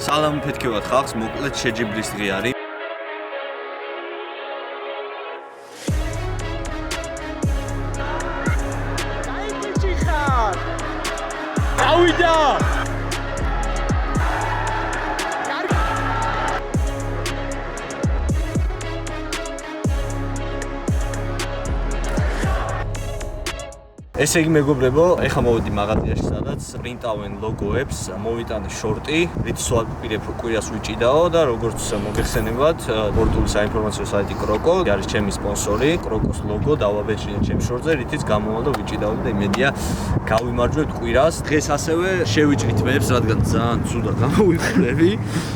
სალამი ფეთქებად ხალხს, მოკლედ შეჯიბრის დღე არის. ავიდა! ესე იგი მეგობრებო, ეხლა მოვედი მაღაზიაში, სადაც პრინტავენ ლოგოებს, მოვიტანე შორტი, რითიც ვაპირებ კვირას ვიჭიდაო და როგორც მოგეხსენებათ, სპორტული საინფორმაციო საიტი კროკო არის ჩემი სპონსორი, კროკოს ლოგო დავაბეჭდინე ჩემ შორტზე, რითიც გამოვიდა და ვიჭიდავდი და იმედია გავიმარჯვებთ კვირას. დღეს ასევე შევიჭრით მეებს, რადგან ძალიან ცუდა გამოვიყურები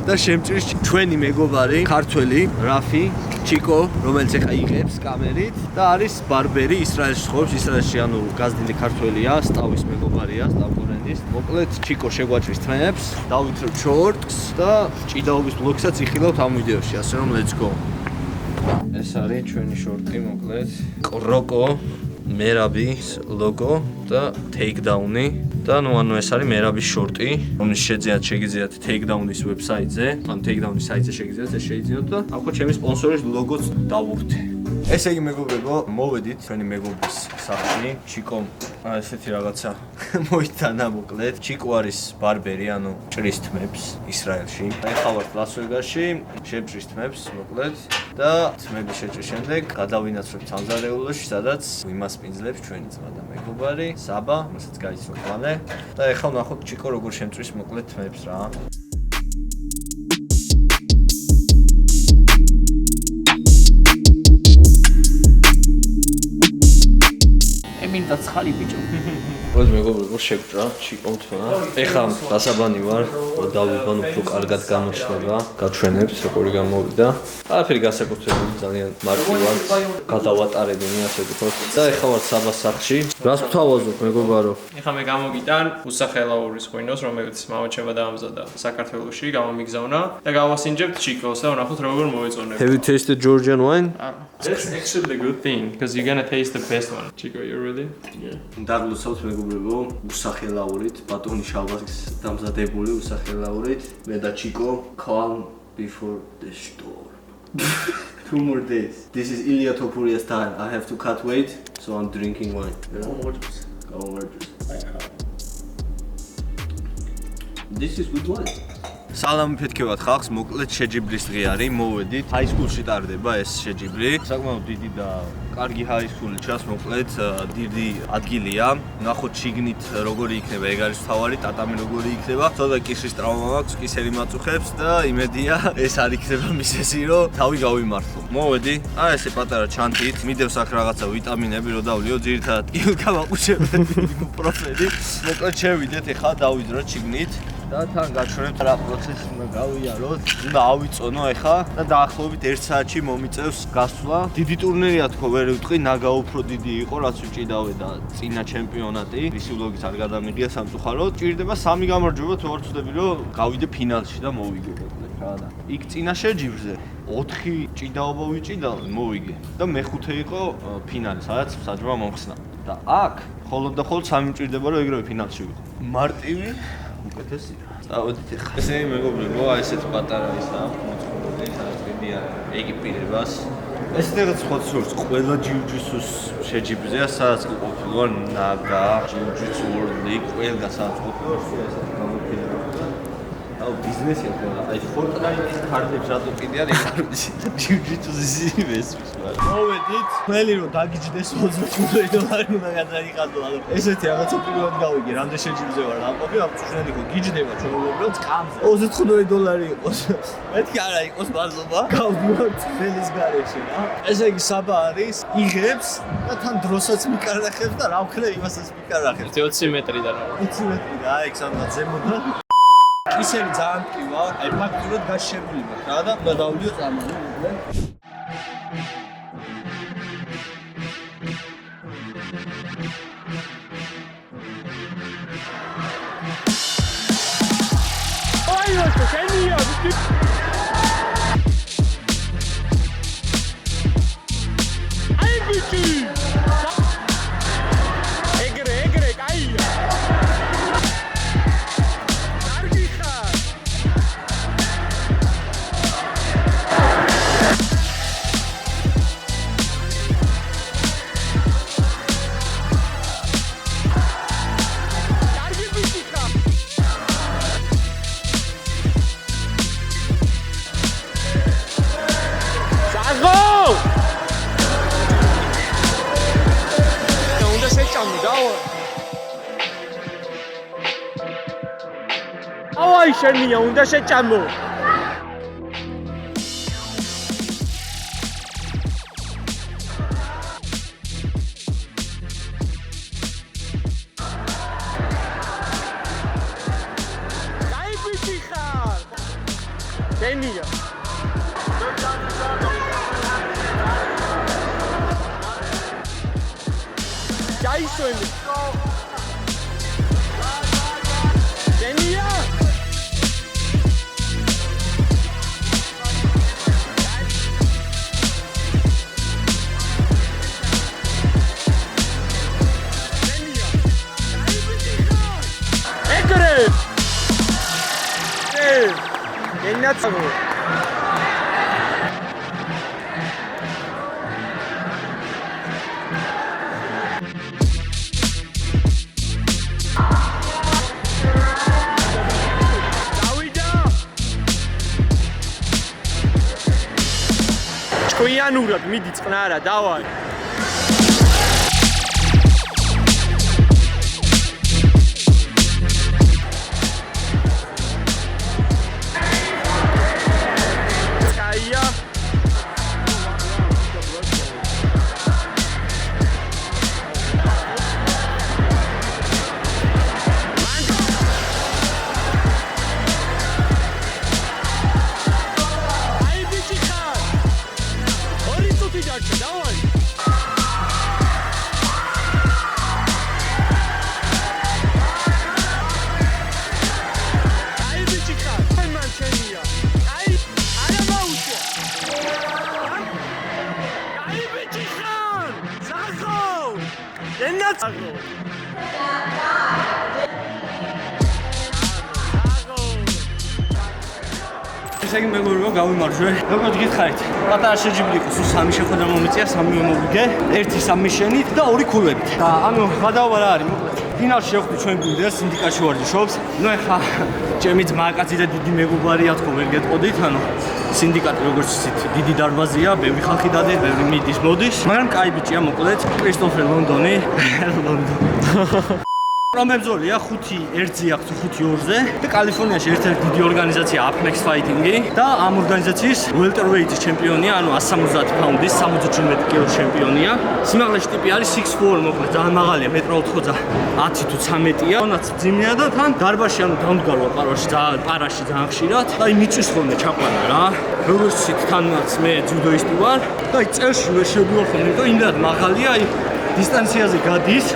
და შემჭრის ჩვენი მეგობარი, ქართველი, რაფი, ჩიკო, რომელიც ეხა იღებს კამერით და არის ბარბერი, ისრაელში ცხოვრობს, ისრაელში ანუ გაზრდილი ქართველია, სტავის მეგობარია, სტავკორენის. მოკლედ ჩიკო შეგვაჭრის თმებს, დავითრევ შორტს და ჭიდაობის ბლოგსაც იხილავთ ამ ვიდეოში, ასე რომ let's go. ეს არის ჩვენი შორტი, მოკლედ კროკო მერაბის ლოგო და ტეიქდაუნი და ანუ ეს არის მერაბის შორტი, რომელიც შეგიძლიათ ტეიქდაუნის ვებსაიტზე, ან ტეიქდაუნის საიტზე შეგიძლიათ ეს შეიძინოთ და ახლა ჩემი სპონსორის ლოგოც დავურთე. ესე იგი მეგობრებო, მოვედით ჩვენი მეგობრის სახლში, ჩიკომ ესეთი რაღაცა მოიტანა მოკლედ. ჩიკო არის ბარბერი, ანუ ჭრის თმებს ისრაელში. ეხლა ვარ ლას-ვეგასში, შეჭრის თმებს მოკლედ და თმების შეჭრის შემდეგ გადავინაცვლებ სამზარეულოში, სადაც ვიმასპინძლებს ჩვენი ძმა და მეგობარი, საბა, რომელსაც გაიცნო ხვალე და ეხლა ვნახოთ ჩიკო როგორ შემჭრის მოკლედ თმებს რა. მინდა ცხალი ბიჭო. როდი მეგობრებო შეგვჭრა ჩიკომ თმა. ეხლა დასაბანი ვარ, დავიბან უფრო კარგად გამოჩნდება, გაჩვენებს როგორი გამოვიდა. არაფერი განსაკუთრებული, ძალიან მარტივ ვარ. გადავატარებინი ასე ვთქვათ. და ეხლა ვარ საბას სახლში. რას ვთავაზობ მეგობარო? ეხლა მე გამოგიტან უსახელაურის ღვინოს, რომელიც მამაჩემმა დაამზადა საქართველოში, გამომიგზავნა და გავასინჯებთ ჩიკოს და ვნახოთ როგორ მოეწონება. Have you tasted Georgian wine? That's actually a good thing because you're going to taste the best one. Chico, you ready? Yeah. დაგლოცავთ მეგობრებო, უსახელაურით, ბატონი შალვას დამზადებული უსახელაურით. მე და ჩიკო calm before the storm. 2 more days. This is Ilya Topuria's time. I have to cut weight, so I'm drinking wine. This is good wine. სალამი ფეთქებად ხალხს, მოკლედ შეჯიბრის დღე არის, მოვედით. ჰაისკულში ტარდება ეს შეჯიბრი. საკმაოდ დიდი და კარგი ჰაისკული ჩანს, მოკლედ დიდი ადგილია. ნახოთ შიგნით როგორი იქნება, ეგ არის თავარი, ტატამი როგორი იქნება. ცოტა კისრის ტრავმა მაქვს, კისერი მაწუხებს და იმედია ეს არ იქნება მისესი, რომ თავი გავიმართლო. მოვედი, ესე პატარა ჩანთით, მიდევს აქ რაღაცა ვიტამინები, რომ დავლიო, ძირითადად გამაყუჩებდი პროფილი. მოკლედ შევიდეთ, ეხლა დავიძროთ შიგნით. და თან გაჩვენებთ რა პროცესი უნდა გავიაროთ. უნდა ავიწონო ეხა და დაახლოებით 1 საათში მომიწევს გასვლა. დიდი ტურნირია თქო, ვერ ვიტყვი, ნაგა უფრო დიდი იყო, რაც ვიჭიდავე და წინა ჩემპიონატი. ისი ვლოგიც არ გადამიღია სამწუხაროდ. ჭირდება 3 გამარჯვება, თუ არ ვწდები, რომ გავიდე ფინალში და მოვიგე მოკლედ რა და. იქ წინა შეჯიბრზე 4 ჭიდაობა ვიჭიდავ, მოვიგე. და მეხუთე იყო ფინალი, სადაც საჯმა მომხსნა. და აქ მხოლოდ და მხოლოდ 3 მჭირდება, რომ ეგრევე ფინალში ვიყო. მარტივი უკეთესია. წავედით ახლა. ესე მეგობრებო, აი ესეთ პატარა ისა, მოწყობილი, სადაც ვიდიან ეკიპირებას. ეს რაღაც ხოცურს ყველა ჯიუჯიტსუს შეჯიბრზეა, სადაც ყოფილა ნაგა, ჯიუჯიტსუ World League, ყველა სადაც ყოფილა, ესეთ გამოფილება. აუ ბიზნესია ყველა. აი Fortnite-ის კარტებს რატო კიდე არ იხარბის ჯიუჯიტსუს ისივეს. მოვედით, ყველი რომ დაგიჯდეს $25 უნდა გადაიყადო, ანუ ესეთი რაღაცა პირველად გავიგე, რამდენ შეჯიბრზე ვარ, ამბობი, ამ წვრთნელი ხო გიჯდება ჩვეულებრივად კამზე. $25 იყოს. მეთქი არა იყოს ბაზობა. გავდივარ წველის გარეშე რა. ესე იგი საბა არის, იღებს და თან დროსაც მიკარახებს და რა ვქნე იმასაც მიკარახებს. 20 მეტრიდან. 20 მეტრი და აი სამდღაც ზემოდან. ისინი ძალიან ტკივა, აი ფაქტურად გაშებული მაქვს რა და უნდა დავლიო წამალი, მოკლედ. ავაი შენია უნდა შეჭამო Denia. Jason. Denia. Ekre. Yenatsago. Ჭკვიანურად მიდი წყნარა, დავაი. ესე იგი მეგობრებო გავიმარჯვე. როგორც გითხარით, პატარა შეჯიბრი იყო, სულ 3 შეხვედრა მომიწია, 3 მოვიგე, 1 სამიშენით და 2 ქულებით. და ანუ გადაობა რა არის, მოკლედ. ფინალში შევხვდი ჩვენ გუნდს, სინდიკატში ვარჯიშობს. ნუ ეხლა ჩემი ძმაკაცი და დიდი მეგობარია თქო, ვერ გეტყოდით, ანუ სინდიკატი როგორც იცით, დიდი დარბაზია, ბევრი ხალხი დადის, ბევრი მიდის, მოდის, მაგრამ კაი ბიჭია, მოკლედ. კრისტოფერ ლონდონი, ლონდონი. პრომებზოლია 5-1-ზე აქვს 5-2-ზე და კალიფორნიაში ერთ-ერთი დიდი ორგანიზაცია Apex Fighting-ი და ამ ორგანიზაციის welterweight-ის ჩემპიონია, ანუ 170 პაუნდის 77 კილოს ჩემპიონია. სიმაღლეში ტიპი არის 6'4", მოკლედ ძალიან მაღალია, 1.80 10 თუ 13-ია. თონაც ძიმია და თან დარბაზში, ანუ დამდგარვა პარაში ძალიან ხშირად. და აი მიწვის ხოლმე ჩაყვანა რა. როგორც იცით, თანაც მე ძუდოისტი ვარ და აი წელში ვერ შევდივარ ხოლმე, იმიტომ იმდენად მაღალია, აი დისტანციაზე გადის,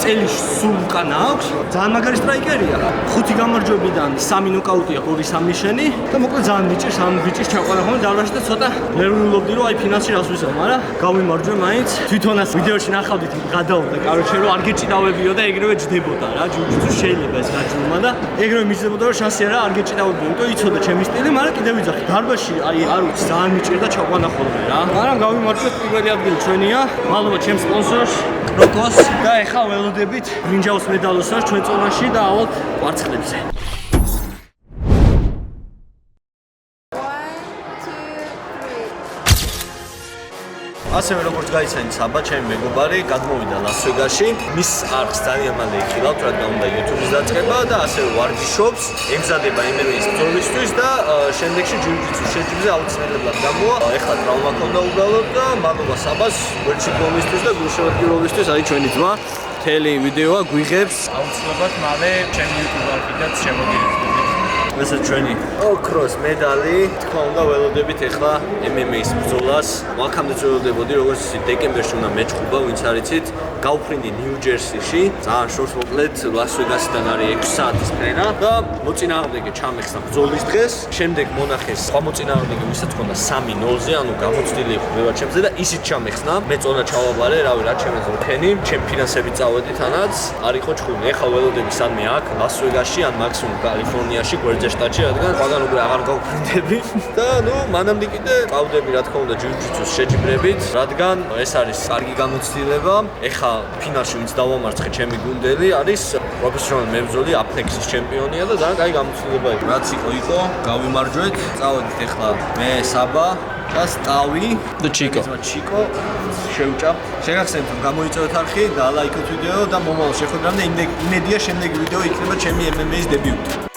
წელში სულ უკან აქვს, ძალიან მაგარი სტრაიკერია. 5 გამარჯვებიდან 3 ნოკაუტია, 2 სამიშენი და მოკლედ ძალიან მიჭირს ამ ბიჭის ჩაყვანა ხოლმე დარბაზში და ცოტა ნერვიულობდი, რომ აი ფინალში რას ვისწავ, მაგრამ გავიმარჯვე მაინც. თვითონაც ვიდეოში ნახავდით გადავდა, კაროჩე რომ არ გეჭიდავებიო და ეგრევე ჯდებოდა რა, ჯუჯიტსუ შეიძლება ეს გაჯდომა და ეგრევე მიჭდებოდა რომ შანსი არა, არ გეჭიდავებიო, იმიტომ იცოდა ჩემი სტილი, მაგრამ კიდევ ვიძახი. დარბაზში აი არ ვიცი, ძალიან მიჭირდა ჩაყვანა ხოლმე რა. მაგრამ გავიმარჯვე, პირველი ადგილი ჩვენია. მადლობა ჩემს სპონსორს როკოს და ეხლა ველოდებით ბრინჯაოს მედალოსას ჩვენ წონაში და ავალთ კვარცხლებზე. ასევე როგორც გაიცანით საბა, ჩემი მეგობარი გადმოვიდა ლას-ვეგასში. მის არხს ძალიან მალე იხილავთ, რადგან უნდა YouTube-ის დაწყება და ასევე ვარჯიშობს, ემზადება MMA-ის ბრძოლისთვის და შემდეგში ჯიუ-ჯიტსუს შეჯიბრზე აუცილებლად გამოვა. ეხლა ტრავმა ჰქონდა უბრალოდ და მადლობა საბას, ვერჩი გოლისთვის და გულშემატკივრობისთვის, აი ჩვენი ძმა. მთელი ვიდეოა გვიღებს აუცილებლად მალე ჩემი YouTube არქიდაც შემოგიერთდებით. ეს ჩვენი ოქროს მედალი, თქმა უნდა ველოდებით ეხლა MMA-ის ბრძოლას. აქამდე ველოდებოდი, როგორც იცით, დეკემბერში უნდა მეჩხუბა, ვინც არ იცით, გავფრინდი ნიუ-ჯერსიში. ძალიან შორს მოკლედ ლას-ვეგასიდან არის 6 საათის ფრენა და მოწინააღმდეგე ჩამეხსნა ბრძოლის დღეს. შემდეგ მონახეს სხვა მოწინააღმდეგე, ვისაც ჰქონდა 3-0-ზე, ანუ გამოცდილი იყო მევაჩემზე და ისიც ჩამეხსნა. მე წონა ჩავაბარე, რავი, რა ჩემს რქენი, ჩემ ფინანსები წავედი თანაც. არ იყო ჩხუბი. ეხლა ველოდები სანმე აქ ლას-ვეგასში ან მაქსიმუმ კალიფორნიაში, გვერდზე შტატში, რადგან ყველგან უკვე აღარ გავფრინდები და ნუ მანამდე კიდე ყავდები რა თქმა უნდა ჯიუ-ჯიტსუს შეჯიბრებით, რადგან ეს არის კარგი გამოცდილება. ეხლა ფინალში ვინც დავამარცხე ჩემი გუნდელი არის პროფესიონალი მებრძოლი, Apex-ის ჩემპიონია და ძალიან კარგი გამოცდილება იყო. რაც იყო, გავიმარჯვეთ. წავედით ეხლა მე საბა და სტავი და ჩიკო. შევჭამ. შეგახსენებთ რომ გამოიწევეთ არხი და ლაიქოთ ვიდეო და მომავალ შეხვედრამდე იმედია შემდეგი ვიდეო იქნება ჩემი MMA-ის დებიუტი.